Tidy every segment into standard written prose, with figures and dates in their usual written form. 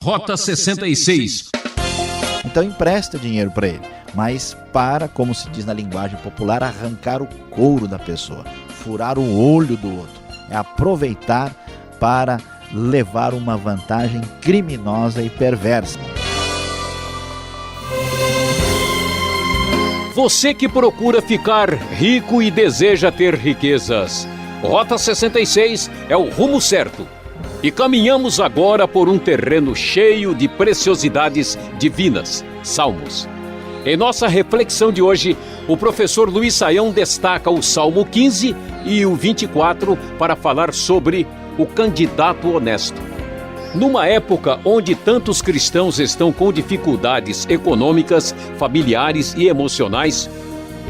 Rota 66. Então empresta dinheiro para ele, mas para, como se diz na linguagem popular, arrancar o couro da pessoa, furar o olho do outro. É aproveitar para levar uma vantagem criminosa e perversa. Você que procura ficar rico e deseja ter riquezas, Rota 66 é o rumo certo. E caminhamos agora por um terreno cheio de preciosidades divinas, Salmos. Em nossa reflexão de hoje, o professor Luiz Saião destaca o Salmo 15 e o 24 para falar sobre o candidato honesto. Numa época onde tantos cristãos estão com dificuldades econômicas, familiares e emocionais,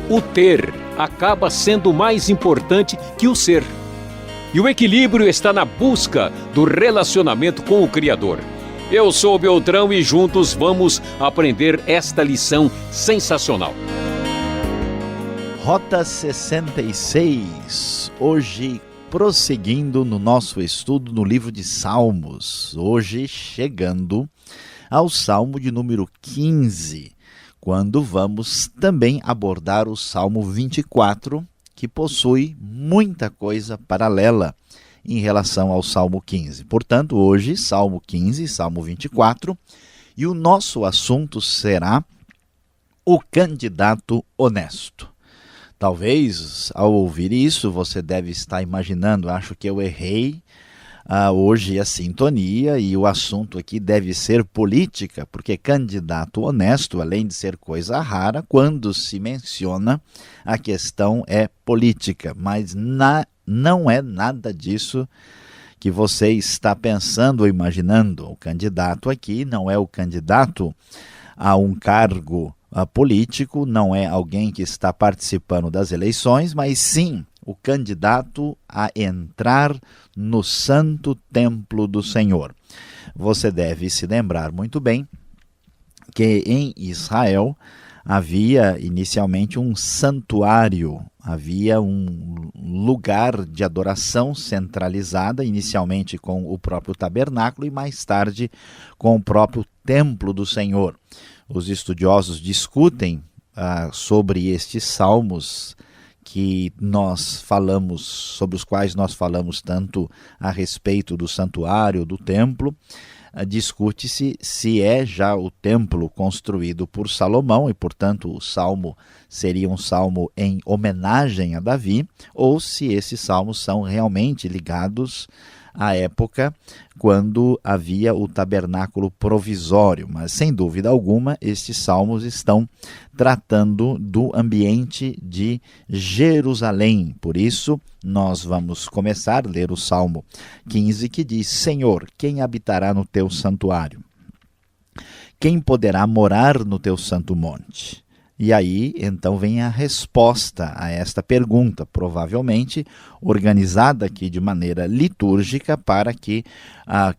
o ter acaba sendo mais importante que o ser. E o equilíbrio está na busca do relacionamento com o Criador. Eu sou o Beltrão e juntos vamos aprender esta lição sensacional. Rota 66, hoje prosseguindo no nosso estudo no livro de Salmos, hoje chegando ao Salmo de número 15, quando vamos também abordar o Salmo 24, que possui muita coisa paralela em relação ao Salmo 15. Portanto, hoje, Salmo 15, Salmo 24, e o nosso assunto será o candidato honesto. Talvez, ao ouvir isso, você deve estar imaginando, acho que eu errei hoje a sintonia e o assunto aqui deve ser política, porque candidato honesto, além de ser coisa rara, quando se menciona, a questão é política, mas não é nada disso que você está pensando ou imaginando. O candidato aqui não é o candidato a um cargo político, não é alguém que está participando das eleições, mas sim o candidato a entrar no santo templo do Senhor. Você deve se lembrar muito bem que em Israel havia inicialmente um santuário, havia um lugar de adoração centralizada, inicialmente com o próprio tabernáculo e mais tarde com o próprio templo do Senhor. Os estudiosos discutem sobre estes salmos que nós falamos, sobre os quais nós falamos tanto a respeito do santuário, do templo. Discute-se se é já o templo construído por Salomão e, portanto, o salmo seria um salmo em homenagem a Davi, ou se esses salmos são realmente ligados à época quando havia o tabernáculo provisório. Mas, sem dúvida alguma, estes salmos estão tratando do ambiente de Jerusalém. Por isso, nós vamos começar a ler o Salmo 15, que diz: Senhor, quem habitará no teu santuário? Quem poderá morar no teu santo monte? E aí, então, vem a resposta a esta pergunta, provavelmente organizada aqui de maneira litúrgica para que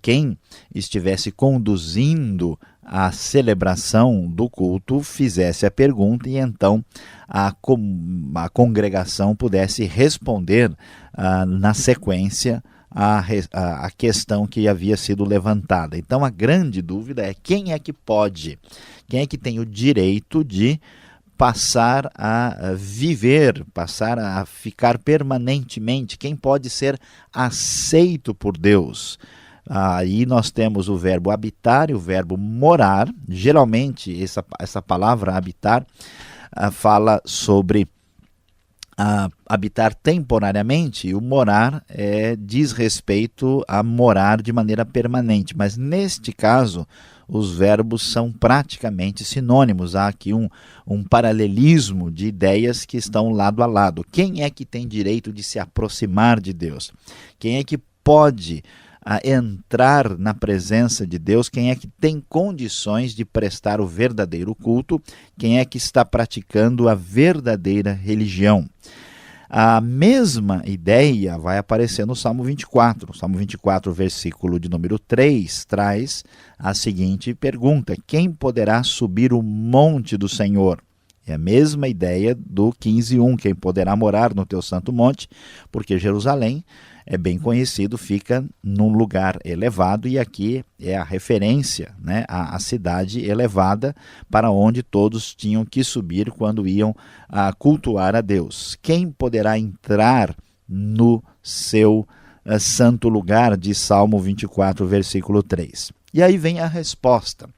quem estivesse conduzindo a celebração do culto fizesse a pergunta e então a congregação pudesse responder na sequência a questão que havia sido levantada. Então, a grande dúvida é quem é que pode, quem é que tem o direito de passar a viver, passar a ficar permanentemente, quem pode ser aceito por Deus. Aí nós temos o verbo habitar e o verbo morar. Geralmente essa palavra habitar fala sobre habitar temporariamente, e o morar diz respeito a morar de maneira permanente, mas neste caso os verbos são praticamente sinônimos. Há aqui um paralelismo de ideias que estão lado a lado. Quem é que tem direito de se aproximar de Deus? Quem é que pode entrar na presença de Deus? Quem é que tem condições de prestar o verdadeiro culto? Quem é que está praticando a verdadeira religião? A mesma ideia vai aparecer no Salmo 24. O Salmo 24, versículo de número 3, traz a seguinte pergunta: quem poderá subir o monte do Senhor? É a mesma ideia do 15:1, quem poderá morar no teu santo monte, porque Jerusalém é bem conhecido, fica num lugar elevado, e aqui é a referência, né, a cidade elevada para onde todos tinham que subir quando iam cultuar a Deus. Quem poderá entrar no seu santo lugar, de Salmo 24, versículo 3. E aí vem a resposta.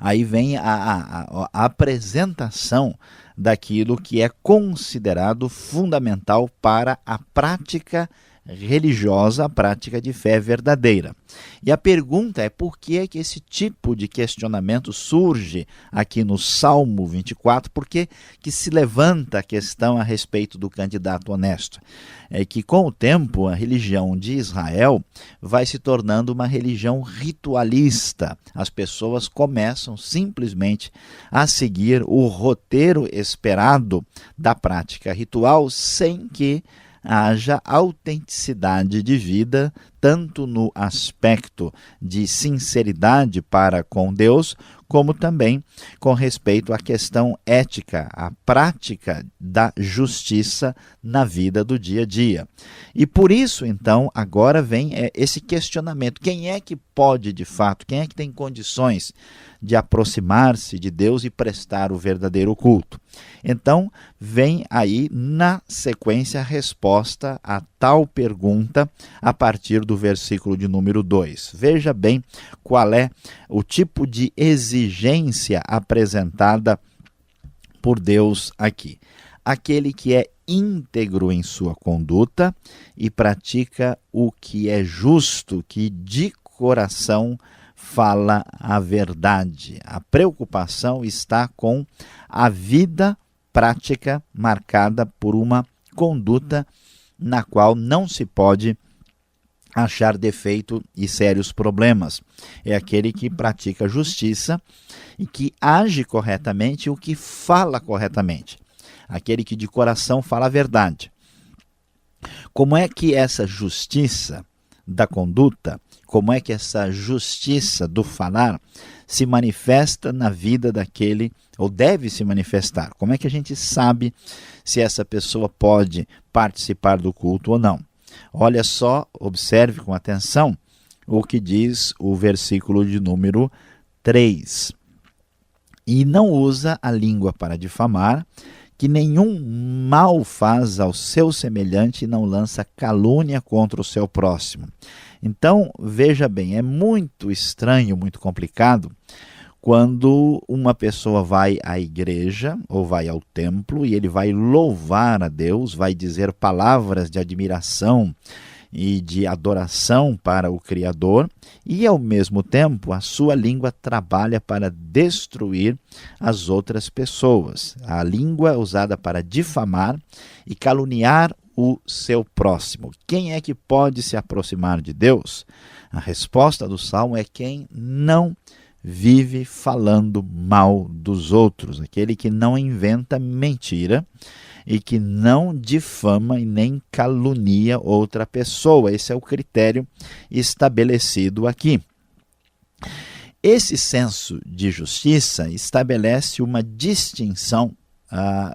Aí vem a apresentação daquilo que é considerado fundamental para a prática religiosa, a prática de fé verdadeira. E a pergunta é: por que é que esse tipo de questionamento surge aqui no Salmo 24? Por que se levanta a questão a respeito do candidato honesto? É que com o tempo a religião de Israel vai se tornando uma religião ritualista. As pessoas começam simplesmente a seguir o roteiro esperado da prática ritual, sem que haja autenticidade de vida, tanto no aspecto de sinceridade para com Deus, como também com respeito à questão ética, à prática da justiça na vida do dia a dia. E por isso, então, agora vem esse questionamento: quem é que pode, de fato, quem é que tem condições de aproximar-se de Deus e prestar o verdadeiro culto? Então, vem aí na sequência a resposta a tal pergunta a partir do versículo de número 2. Veja bem qual é o tipo de exigência apresentada por Deus aqui. Aquele que é íntegro em sua conduta e pratica o que é justo, que de coração fala a verdade. A preocupação está com a vida prática marcada por uma conduta na qual não se pode achar defeito e sérios problemas. É aquele que pratica justiça e que age corretamente, o que fala corretamente. Aquele que de coração fala a verdade. Como é que essa justiça da conduta, como é que essa justiça do falar se manifesta na vida daquele, ou deve se manifestar? Como é que a gente sabe se essa pessoa pode participar do culto ou não? Olha só, observe com atenção o que diz o versículo de número 3. E não usa a língua para difamar, que nenhum mal faz ao seu semelhante e não lança calúnia contra o seu próximo. Então, veja bem, é muito estranho, muito complicado, quando uma pessoa vai à igreja ou vai ao templo e ele vai louvar a Deus, vai dizer palavras de admiração e de adoração para o Criador, e ao mesmo tempo a sua língua trabalha para destruir as outras pessoas. A língua é usada para difamar e caluniar o seu próximo. Quem é que pode se aproximar de Deus? A resposta do Salmo é quem não vive falando mal dos outros, aquele que não inventa mentira e que não difama e nem calunia outra pessoa. Esse é o critério estabelecido aqui. Esse senso de justiça estabelece uma distinção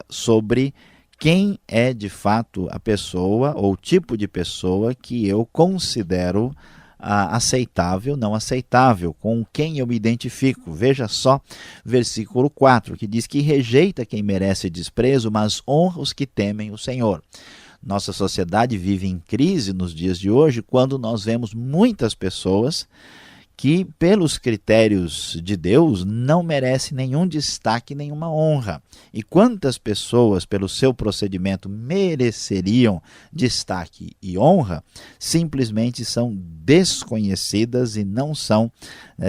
sobre quem é de fato a pessoa ou o tipo de pessoa que eu considero aceitável, não aceitável, com quem eu me identifico. Veja só, versículo 4, que diz que rejeita quem merece desprezo, mas honra os que temem o Senhor. Nossa sociedade vive em crise nos dias de hoje, quando nós vemos muitas pessoas que, pelos critérios de Deus, não merece nenhum destaque, nenhuma honra. E quantas pessoas, pelo seu procedimento, mereceriam destaque e honra, simplesmente são desconhecidas e não são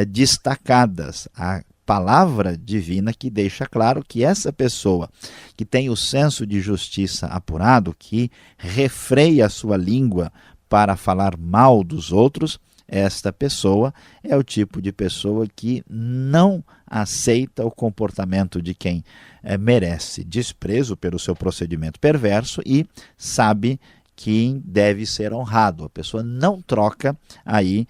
destacadas. A palavra divina que deixa claro que essa pessoa que tem o senso de justiça apurado, que refreia a sua língua para falar mal dos outros, esta pessoa é o tipo de pessoa que não aceita o comportamento de quem merece desprezo pelo seu procedimento perverso e sabe que deve ser honrado. A pessoa não troca aí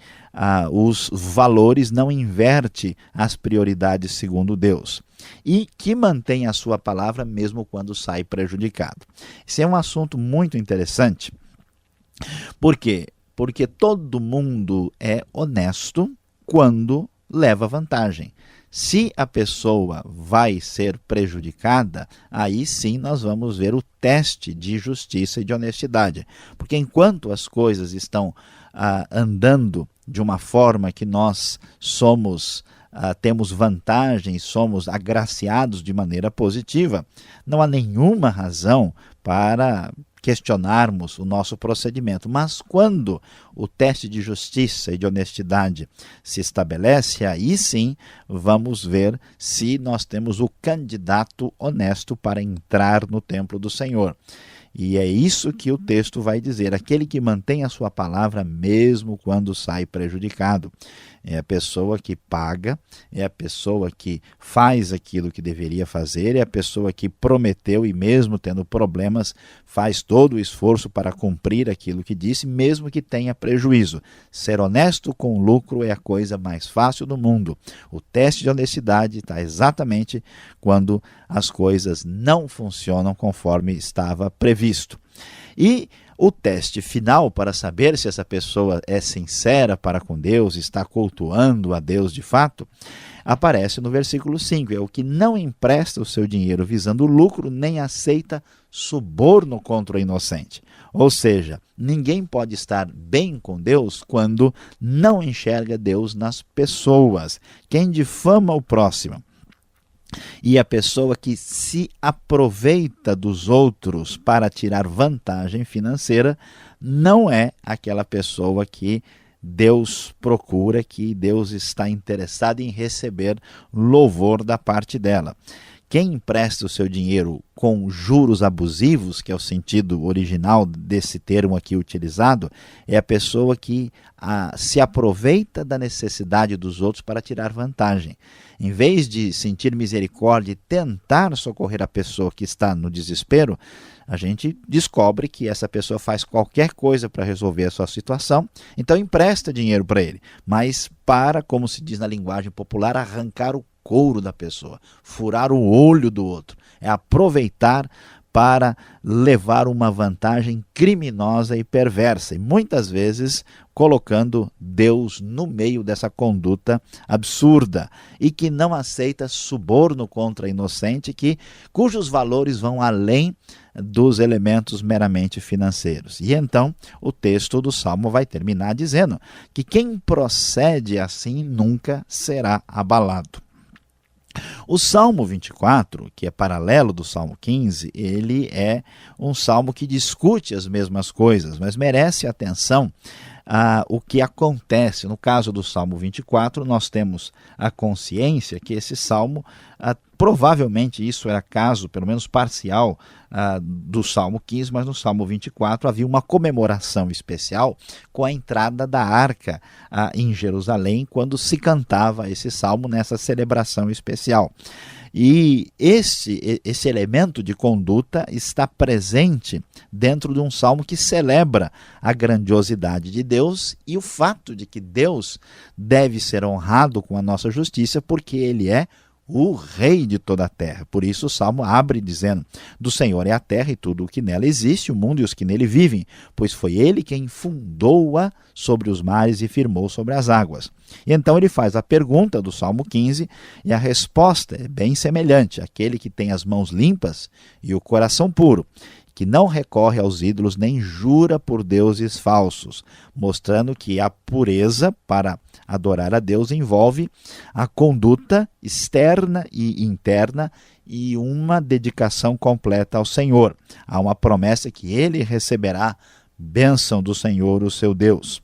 os valores, não inverte as prioridades segundo Deus. E que mantém a sua palavra mesmo quando sai prejudicado. Esse é um assunto muito interessante, Por quê? Porque todo mundo é honesto quando leva vantagem. Se a pessoa vai ser prejudicada, aí sim nós vamos ver o teste de justiça e de honestidade. Porque enquanto as coisas estão andando de uma forma que nós temos vantagens, somos agraciados de maneira positiva, não há nenhuma razão para questionarmos o nosso procedimento. Mas quando o teste de justiça e de honestidade se estabelece, aí sim vamos ver se nós temos o candidato honesto para entrar no templo do Senhor. E é isso que o texto vai dizer: aquele que mantém a sua palavra mesmo quando sai prejudicado. É a pessoa que paga, é a pessoa que faz aquilo que deveria fazer, é a pessoa que prometeu e mesmo tendo problemas faz todo o esforço para cumprir aquilo que disse, mesmo que tenha prejuízo. Ser honesto com lucro é a coisa mais fácil do mundo. O teste de honestidade está exatamente quando as coisas não funcionam conforme estava previsto. E o teste final para saber se essa pessoa é sincera para com Deus, está cultuando a Deus de fato, aparece no versículo 5. É o que não empresta o seu dinheiro visando lucro, nem aceita suborno contra o inocente. Ou seja, ninguém pode estar bem com Deus quando não enxerga Deus nas pessoas. Quem difama o próximo e a pessoa que se aproveita dos outros para tirar vantagem financeira não é aquela pessoa que Deus procura, que Deus está interessado em receber louvor da parte dela. Quem empresta o seu dinheiro com juros abusivos, que é o sentido original desse termo aqui utilizado, é a pessoa que se aproveita da necessidade dos outros para tirar vantagem. Em vez de sentir misericórdia e tentar socorrer a pessoa que está no desespero, a gente descobre que essa pessoa faz qualquer coisa para resolver a sua situação, então empresta dinheiro para ele, mas para, como se diz na linguagem popular, arrancar o couro da pessoa, furar o olho do outro, é aproveitar para levar uma vantagem criminosa e perversa, e muitas vezes colocando Deus no meio dessa conduta absurda e que não aceita suborno contra inocente, cujos valores vão além dos elementos meramente financeiros. E então o texto do Salmo vai terminar dizendo que quem procede assim nunca será abalado. O Salmo 24, que é paralelo do Salmo 15, ele é um salmo que discute as mesmas coisas, mas merece atenção o que acontece. No caso do Salmo 24, nós temos a consciência que esse salmo, provavelmente isso era caso, pelo menos parcial, do Salmo 15, mas no Salmo 24 havia uma comemoração especial com a entrada da arca em Jerusalém, quando se cantava esse salmo nessa celebração especial. E esse elemento de conduta está presente dentro de um salmo que celebra a grandiosidade de Deus e o fato de que Deus deve ser honrado com a nossa justiça, porque Ele é o Rei de toda a terra. Por isso o Salmo abre dizendo: do Senhor é a terra e tudo o que nela existe, o mundo e os que nele vivem, pois foi Ele quem fundou-a sobre os mares e firmou sobre as águas. E então ele faz a pergunta do Salmo 15 e a resposta é bem semelhante: aquele que tem as mãos limpas e o coração puro, que não recorre aos ídolos nem jura por deuses falsos, mostrando que a pureza para adorar a Deus envolve a conduta externa e interna e uma dedicação completa ao Senhor. Há uma promessa que ele receberá bênção do Senhor, o seu Deus.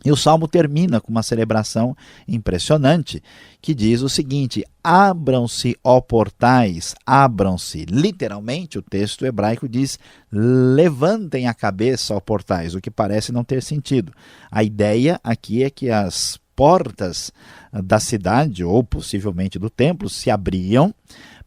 E o Salmo termina com uma celebração impressionante, que diz o seguinte: abram-se, ó portais, abram-se. Literalmente, o texto hebraico diz: levantem a cabeça, ó portais, o que parece não ter sentido. A ideia aqui é que as portas da cidade, ou possivelmente do templo, se abriam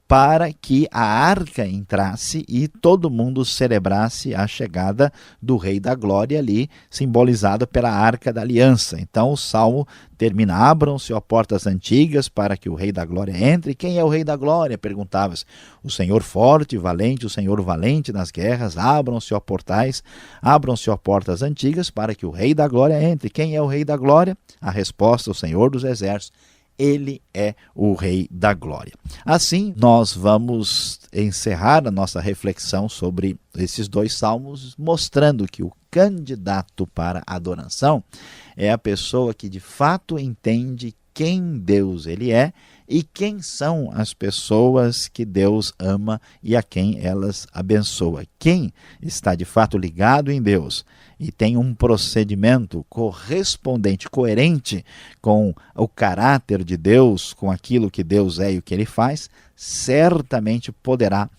para que a arca entrasse e todo mundo celebrasse a chegada do Rei da Glória ali, simbolizado pela Arca da Aliança. Então o salmo termina: abram-se, ó portas antigas, para que o Rei da Glória entre. Quem é o Rei da Glória? Perguntava-se. O Senhor forte e valente, o Senhor valente nas guerras. Abram-se, ó portais, abram-se, ó portas antigas, para que o Rei da Glória entre. Quem é o Rei da Glória? A resposta: o Senhor dos Exércitos. Ele é o Rei da Glória. Assim, nós vamos encerrar a nossa reflexão sobre esses dois salmos, mostrando que o candidato para a adoração é a pessoa que de fato entende quem Deus ele é e quem são as pessoas que Deus ama e a quem elas abençoa. Quem está de fato ligado em Deus e tem um procedimento correspondente, coerente com o caráter de Deus, com aquilo que Deus é e o que ele faz, certamente poderá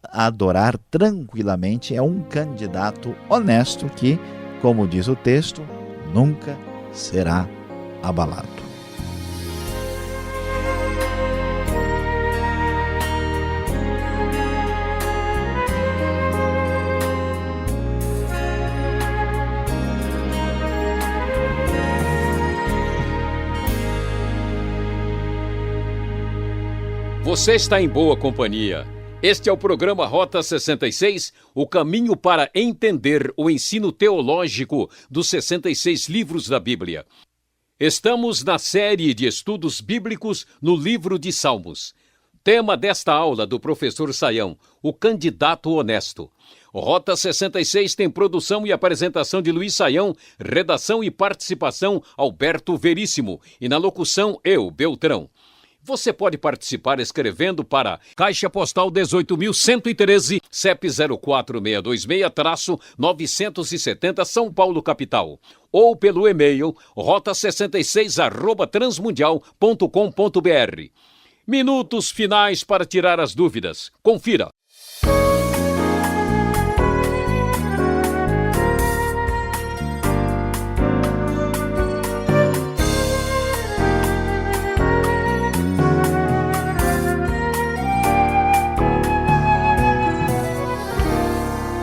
adorar tranquilamente. É um candidato honesto que, como diz o texto, nunca será abalado. Você está em boa companhia. Este é o programa Rota 66, o caminho para entender o ensino teológico dos 66 livros da Bíblia. Estamos na série de estudos bíblicos no livro de Salmos. Tema desta aula do professor Saião: o candidato honesto. Rota 66 tem produção e apresentação de Luiz Saião, redação e participação Alberto Veríssimo, e na locução eu, Beltrão. Você pode participar escrevendo para Caixa Postal 18.113, CEP 04626-970, São Paulo, capital. Ou pelo e-mail rota66@transmundial.com.br. Minutos finais para tirar as dúvidas. Confira.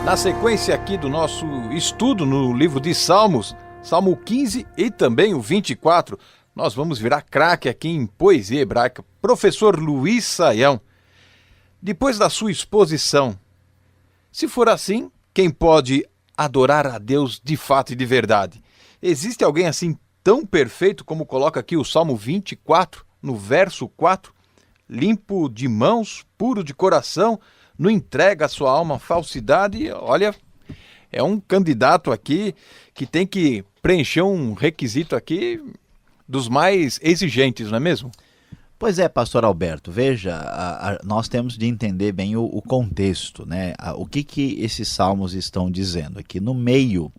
Na sequência aqui do nosso estudo no livro de Salmos, Salmo 15 e também o 24, nós vamos virar craque aqui em poesia hebraica. Professor Luiz Saião, depois da sua exposição, se for assim, quem pode adorar a Deus de fato e de verdade? Existe alguém assim tão perfeito como coloca aqui o Salmo 24, no verso 4? Limpo de mãos, puro de coração, não entrega a sua alma à falsidade. Olha, é um candidato aqui que tem que preencher um requisito aqui dos mais exigentes, não é mesmo? Pois é, pastor Alberto, veja, nós temos de entender bem o contexto, né? O que esses salmos estão dizendo? É que no meio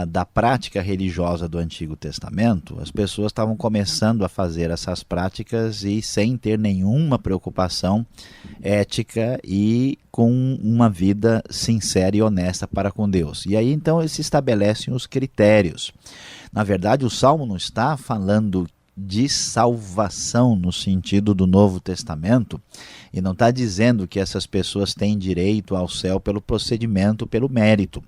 da prática religiosa do Antigo Testamento, as pessoas estavam começando a fazer essas práticas e sem ter nenhuma preocupação ética e com uma vida sincera e honesta para com Deus. E aí então se estabelecem os critérios. Na verdade, o Salmo não está falando de salvação no sentido do Novo Testamento e não está dizendo que essas pessoas têm direito ao céu pelo procedimento, pelo mérito.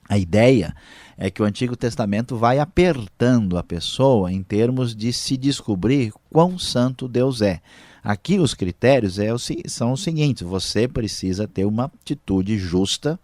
A ideia é que o Antigo Testamento vai apertando a pessoa em termos de se descobrir quão santo Deus é. Aqui os critérios são os seguintes: você precisa ter uma atitude justa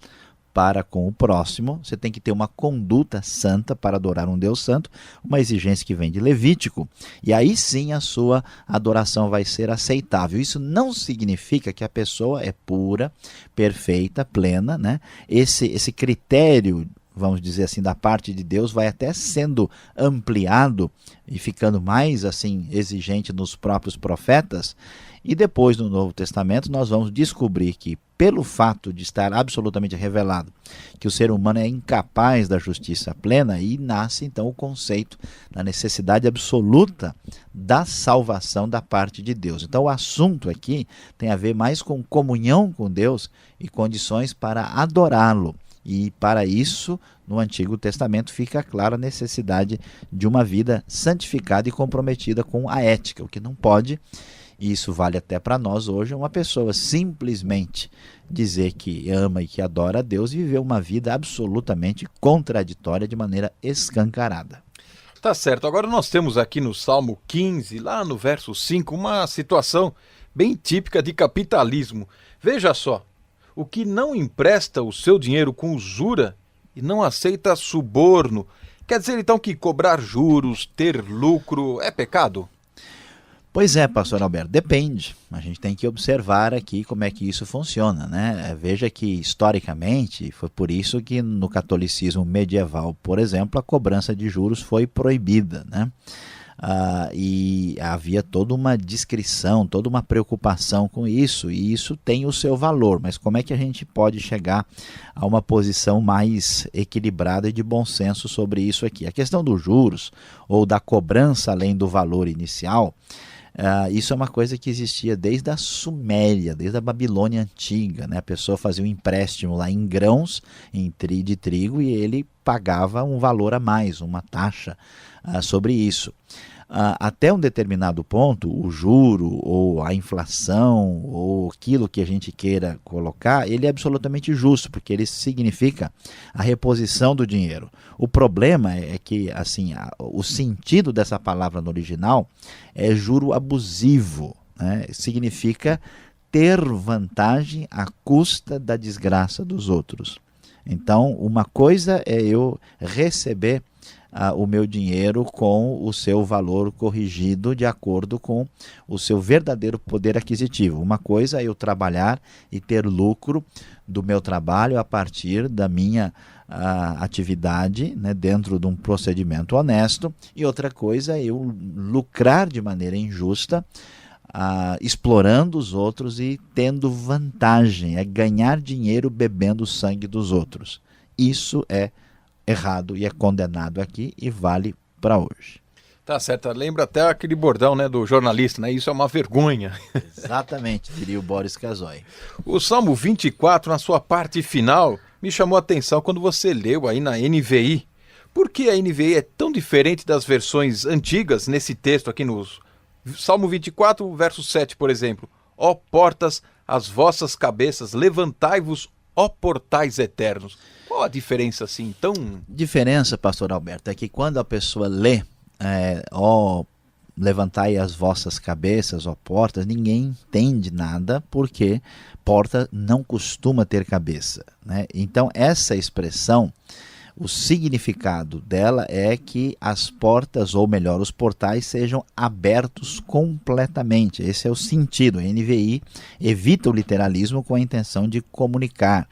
para com o próximo, você tem que ter uma conduta santa para adorar um Deus santo, uma exigência que vem de Levítico, e aí sim a sua adoração vai ser aceitável. Isso não significa que a pessoa é pura, perfeita, plena, né? Esse critério, vamos dizer assim, da parte de Deus vai até sendo ampliado e ficando mais assim exigente nos próprios profetas. E depois no Novo Testamento nós vamos descobrir que, pelo fato de estar absolutamente revelado que o ser humano é incapaz da justiça plena, aí nasce então o conceito da necessidade absoluta da salvação da parte de Deus. Então o assunto aqui tem a ver mais com comunhão com Deus e condições para adorá-lo. E para isso, no Antigo Testamento fica clara a necessidade de uma vida santificada e comprometida com a ética, o que não pode E isso vale até para nós hoje. Uma pessoa simplesmente dizer que ama e que adora a Deus e viver uma vida absolutamente contraditória de maneira escancarada. Tá certo. Agora nós temos aqui no Salmo 15, lá no verso 5, uma situação bem típica de capitalismo. Veja só, o que não empresta o seu dinheiro com usura e não aceita suborno, quer dizer então que cobrar juros, ter lucro, é pecado? Pois é, pastor Alberto, depende. A gente tem que observar aqui como é que isso funciona, né? Veja que, historicamente, foi por isso que no catolicismo medieval, por exemplo, a cobrança de juros foi proibida, né? E havia toda uma discrição, toda uma preocupação com isso, e isso tem o seu valor, mas como é que a gente pode chegar a uma posição mais equilibrada e de bom senso sobre isso aqui? A questão dos juros, ou da cobrança além do valor inicial, isso é uma coisa que existia desde a Suméria, desde a Babilônia antiga, né? A pessoa fazia um empréstimo lá em grãos de trigo e ele pagava um valor a mais, uma taxa sobre isso. Até um determinado ponto, o juro ou a inflação ou aquilo que a gente queira colocar, ele é absolutamente justo, porque ele significa a reposição do dinheiro. O problema é que assim, o sentido dessa palavra no original é juro abusivo, né? Significa ter vantagem à custa da desgraça dos outros. Então, uma coisa é eu receber o meu dinheiro com o seu valor corrigido de acordo com o seu verdadeiro poder aquisitivo. Uma coisa é eu trabalhar e ter lucro do meu trabalho a partir da minha atividade, né, dentro de um procedimento honesto, e outra coisa é eu lucrar de maneira injusta, explorando os outros e tendo vantagem, é ganhar dinheiro bebendo o sangue dos outros. Isso é errado e é condenado aqui e vale para hoje. Tá certo, lembra até aquele bordão, né, do jornalista, né? Isso é uma vergonha. Exatamente, diria o Boris Casoy. O Salmo 24, na sua parte final, me chamou a atenção quando você leu aí na NVI. Por que a NVI é tão diferente das versões antigas nesse texto aqui no Salmo 24, verso 7, por exemplo? Ó portas, as vossas cabeças, levantai-vos, ó portais eternos. Qual a diferença assim tão... Diferença, pastor Alberto, é que quando a pessoa lê ó, levantai as vossas cabeças, ó portas, ninguém entende nada, porque porta não costuma ter cabeça, né? Então essa expressão, o significado dela é que as portas, ou melhor, os portais sejam abertos completamente. Esse é o sentido. A NVI evita o literalismo com a intenção de comunicar.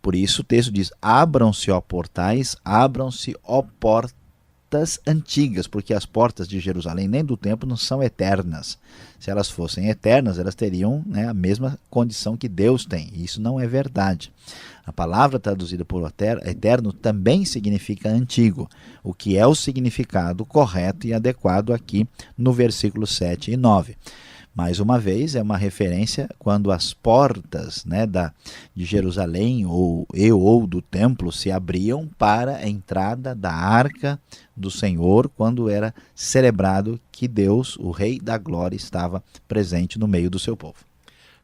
Por isso o texto diz, abram-se, ó portais, abram-se, ó portas antigas, porque as portas de Jerusalém nem do templo não são eternas. Se elas fossem eternas, elas teriam, né, a mesma condição que Deus tem. E isso não é verdade. A palavra traduzida por eterno também significa antigo, o que é o significado correto e adequado aqui no versículo 7 e 9. Mais uma vez, é uma referência quando as portas, né, de Jerusalém ou do templo se abriam para a entrada da arca do Senhor, quando era celebrado que Deus, o Rei da Glória, estava presente no meio do seu povo.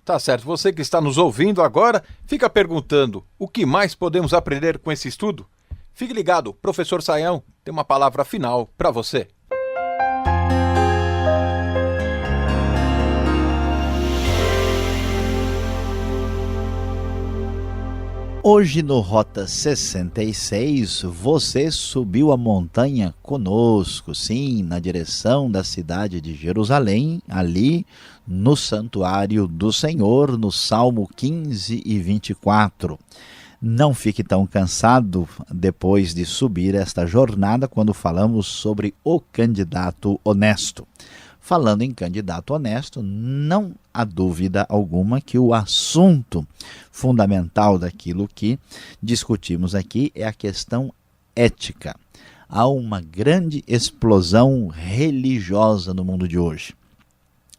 Tá certo, você que está nos ouvindo agora, fica perguntando, o que mais podemos aprender com esse estudo? Fique ligado, professor Saião tem uma palavra final para você. Hoje no Rota 66, você subiu a montanha conosco, sim, na direção da cidade de Jerusalém, ali no Santuário do Senhor, no Salmo 15 e 24. Não fique tão cansado depois de subir esta jornada quando falamos sobre o candidato honesto. Falando em candidato honesto, não há dúvida alguma que o assunto fundamental daquilo que discutimos aqui é a questão ética. Há uma grande explosão religiosa no mundo de hoje.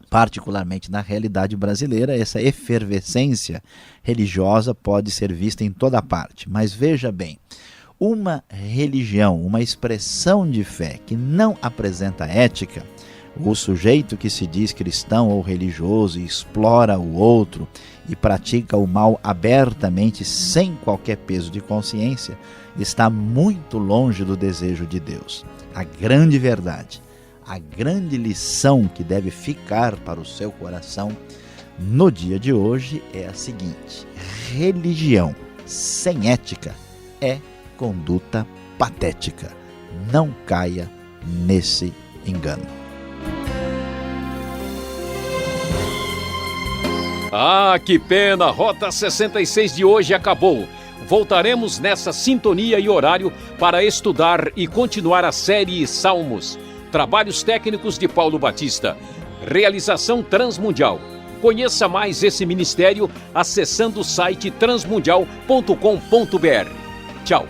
Particularmente na realidade brasileira, essa efervescência religiosa pode ser vista em toda parte. Mas veja bem, uma religião, uma expressão de fé que não apresenta ética, O sujeito que se diz cristão ou religioso e explora o outro e pratica o mal abertamente, sem qualquer peso de consciência, está muito longe do desejo de Deus. A grande verdade, a grande lição que deve ficar para o seu coração no dia de hoje é a seguinte: religião sem ética é conduta patética. Não caia nesse engano. Ah, que pena! Rota 66 de hoje acabou. Voltaremos nessa sintonia e horário para estudar e continuar a série Salmos. Trabalhos técnicos de Paulo Batista. Realização Transmundial. Conheça mais esse ministério acessando o site transmundial.com.br. Tchau!